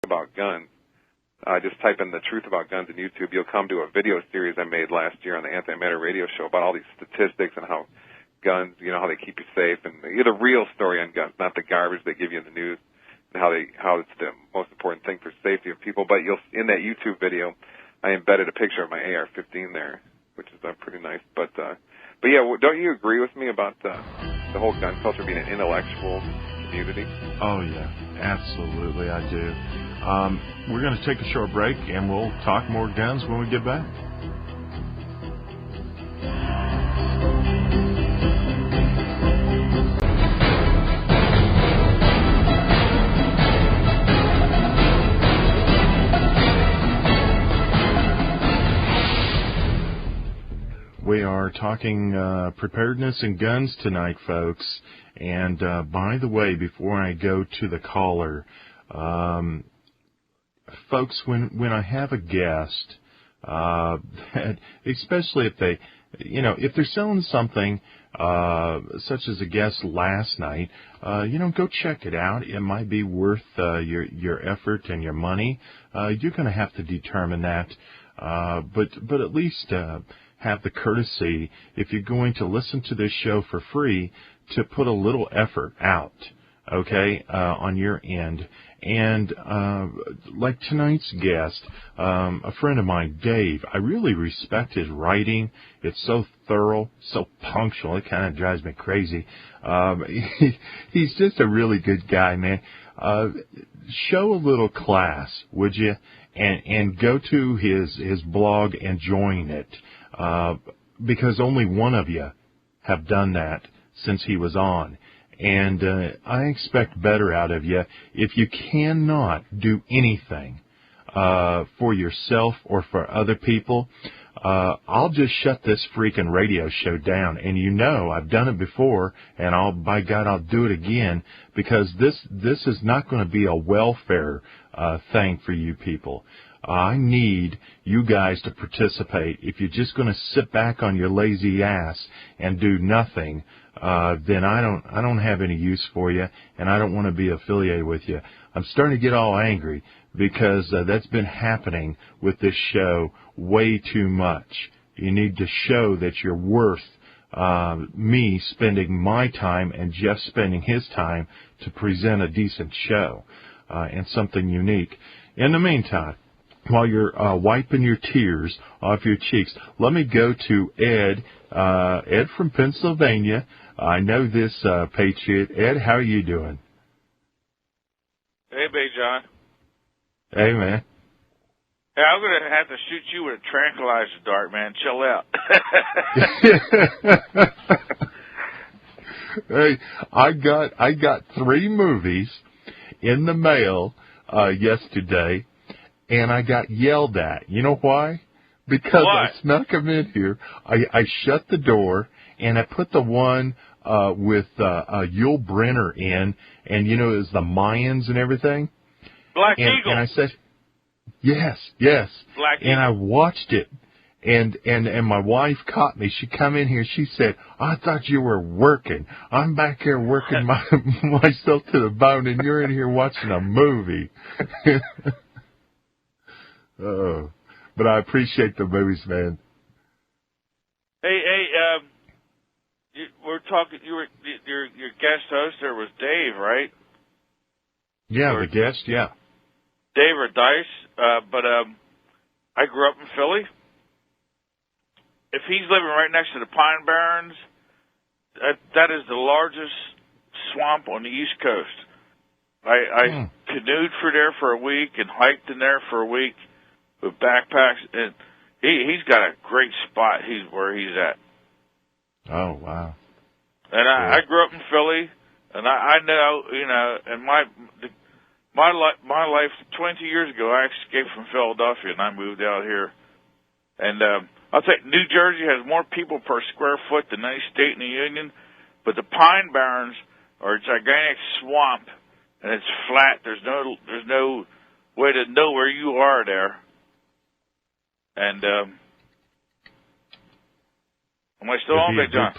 about guns. Just type in the truth about guns in YouTube. You'll come to a video series I made last year on the Antimatter radio show about all these statistics and how guns, how they keep you safe, and the real story on guns, not the garbage they give you in the news, and how it's the most important thing for safety of people. But in that YouTube video, I embedded a picture of my AR-15 there, which is pretty nice. But yeah, don't you agree with me about the whole gun culture being an intellectual community? Oh yeah, absolutely, I do. We're going to take a short break, and we'll talk more guns when we get back. We are talking preparedness and guns tonight, folks. And by the way, before I go to the caller, folks, when I have a guest, that, especially if they, if they're selling something, such as a guest last night, go check it out. It might be worth your effort and your money. You're going to have to determine that, but at least have the courtesy, if you're going to listen to this show for free, to put a little effort out, okay, on your end. And like tonight's guest, a friend of mine, Dave, I really respect his writing. It's so thorough, so punctual. It kind of drives me crazy. He's just a really good guy, man. Show a little class, would you? And go to his blog and join it. Because only one of you have done that since he was on. And I expect better out of you. If you cannot do anything for yourself or for other people, I'll just shut this freaking radio show down. And I've done it before, and by God, I'll do it again, because this is not going to be a welfare thing for you people. I need you guys to participate. If you're just going to sit back on your lazy ass and do nothing, then I don't have any use for you, and I don't want to be affiliated with you. I'm starting to get all angry because that's been happening with this show way too much. You need to show that you're worth me spending my time and Jeff spending his time to present a decent show and something unique. In the meantime, while you're wiping your tears off your cheeks, let me go to Ed. Ed from Pennsylvania. I know this patriot. Ed, how are you doing? Hey, Big John. Hey, man. Hey, I'm going to have to shoot you with a tranquilizer dart, man. Chill out. Hey, I got 3 movies in the mail yesterday, and I got yelled at. You know why? Because why? I snuck them in here. I shut the door, and I put the one with Yul Brynner in, and it was the Mayans and everything. Black Eagle. And I said, yes. Black and Eagle. I watched it, and my wife caught me. She come in here. She said, I thought you were working. I'm back here working myself to the bone, and you're in here watching a movie. Oh, but I appreciate the movies, man. Hey, we're talking. Your guest host there was Dave, right? Yeah, or the guest, yeah. Dave or Dice, but I grew up in Philly. If he's living right next to the Pine Barrens, that is the largest swamp on the East Coast. I canoed there for a week and hiked in there for a week with backpacks, and he's got a great spot. Where he's at. Oh, wow. And I grew up in Philly, and I know, and my life 20 years ago, I escaped from Philadelphia, and I moved out here. And I'll tell you, New Jersey has more people per square foot than any state in the Union, but the Pine Barrens are a gigantic swamp, and it's flat. There's no way to know where you are there. And am I still on, Big John?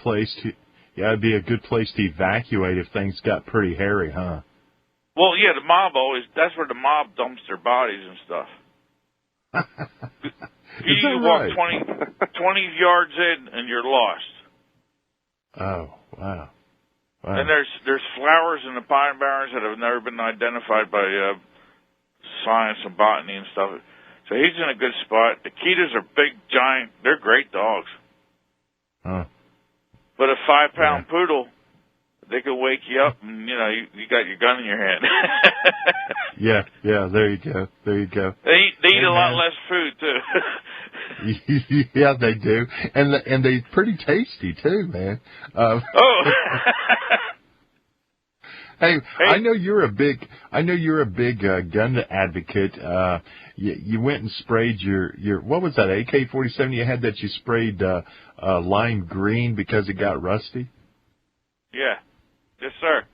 It'd be a good place to evacuate if things got pretty hairy, huh? Well, yeah, the mob that's where the mob dumps their bodies and stuff. You walk 20 yards in and you're lost. Oh, wow. And there's flowers in the pine barrens that have never been identified by science and botany and stuff. So he's in a good spot. The Akitas are big, giant. They're great dogs. Huh. But a 5-pound poodle, they could wake you up and, you got your gun in your hand. Yeah, there you go. They eat a lot less food, too. Yeah, they do. And they're pretty tasty, too, man. Hey, I know you're a big gun advocate. You went and sprayed your what was that, AK-47 you had that you sprayed lime green because it got rusty? Yeah. Yes, sir.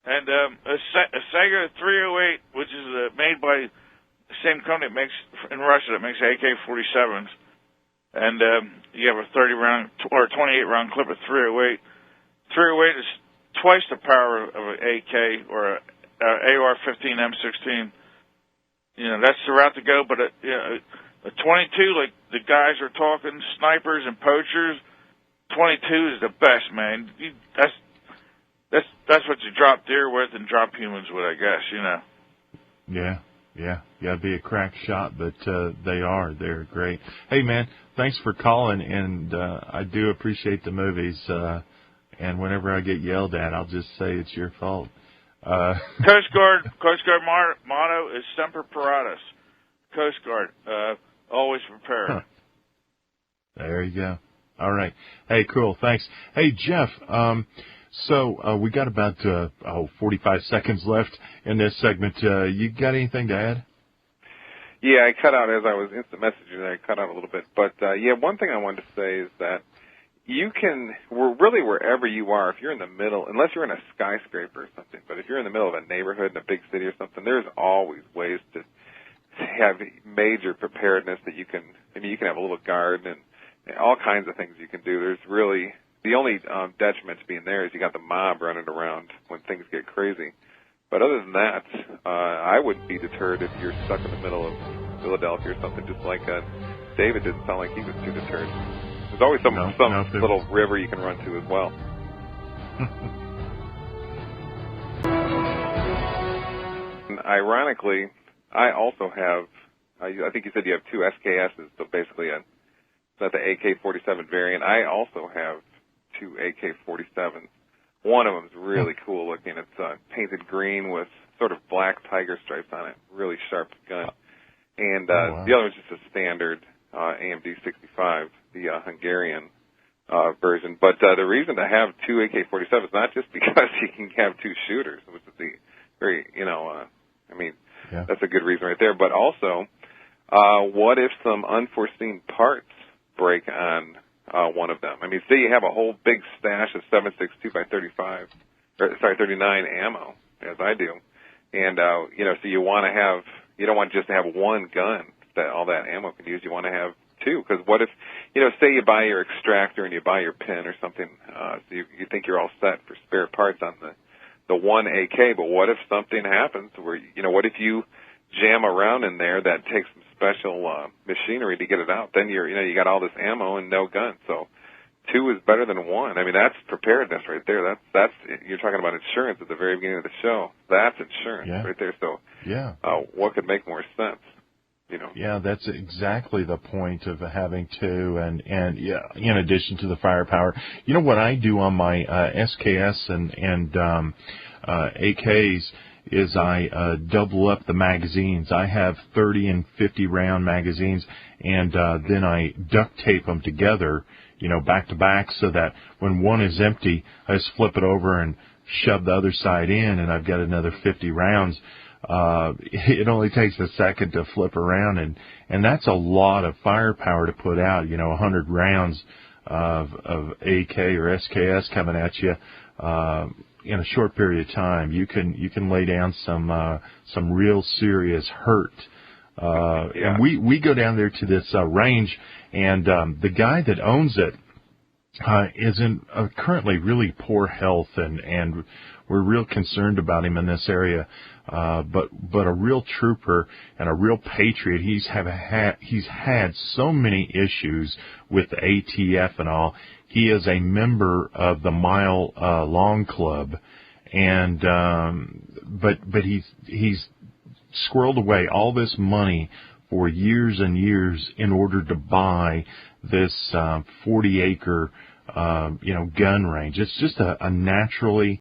And a Sega 308, which is made by the same company that makes in Russia that makes AK-47s, and you have a 30-round or 28-round clip of 308. 308 is twice the power of an AK or a AR-15 M16. That's the route to go. But a 22, like the guys are talking, snipers and poachers, 22 is the best, man. That's what you drop deer with and drop humans with, I guess. Yeah. You gotta be a crack shot, but they're great. Hey, man, thanks for calling, and I do appreciate the movies. And whenever I get yelled at, I'll just say it's your fault. Coast Guard motto is Semper Paratus. Coast Guard, always prepared. Huh. There you go. All right. Hey, cool. Thanks. Hey, Jeff. So we got about 45 seconds left in this segment. You got anything to add? Yeah, I cut out as I was instant messaging. I cut out a little bit, but one thing I wanted to say is that wherever you are, if you're in the middle, unless you're in a skyscraper or something, but if you're in the middle of a neighborhood in a big city or something, there's always ways to have major preparedness that you can have a little garden and all kinds of things you can do. There's really, the only detriment to being there is you got the mob running around when things get crazy. But other than that, I wouldn't be deterred if you're stuck in the middle of Philadelphia or something, just like David didn't sound like he was too deterred. There's always some little river you can run to as well. And ironically, I also have, I think you said you have two SKSs, so basically that's the AK-47 variant. I also have two AK-47s. One of them is really cool looking. It's painted green with sort of black tiger stripes on it. Really sharp gun. And the other one's just a standard AMD 65, the Hungarian version. But the reason to have two AK-47s is not just because you can have two shooters, which is the very, that's a good reason right there. But also, what if some unforeseen parts break on one of them? I mean, say you have a whole big stash of 7.62 by 39 ammo, as I do, and so you want to have, you don't want just to have one gun that all that ammo can use. You want to have two, because what if, say you buy your extractor and you buy your pin or something, so you think you're all set for spare parts on the one AK, but what if something happens where, what if you jam around in there that takes some special machinery to get it out? Then you got all this ammo and no gun. So two is better than one. I mean, that's preparedness right there. That's you're talking about insurance at the very beginning of the show. That's insurance right there. So what could make more sense? Yeah, that's exactly the point of having two, and in addition to the firepower. What I do on my SKS and AKs is I double up the magazines. I have 30 and 50 round magazines, and then I duct tape them together, back to back, so that when one is empty, I just flip it over and shove the other side in, and I've got another 50 rounds. It only takes a second to flip around, and that's a lot of firepower to put out, 100 rounds of AK or SKS coming at you, in a short period of time. You can lay down some real serious hurt. And we go down there to this range, and the guy that owns it, is in currently really poor health, and we're real concerned about him in this area. But a real trooper and a real patriot. He's had so many issues with the ATF and all. He is a member of the Mile Long Club, and but he's squirreled away all this money for years and years in order to buy this 40-acre gun range. It's just a naturally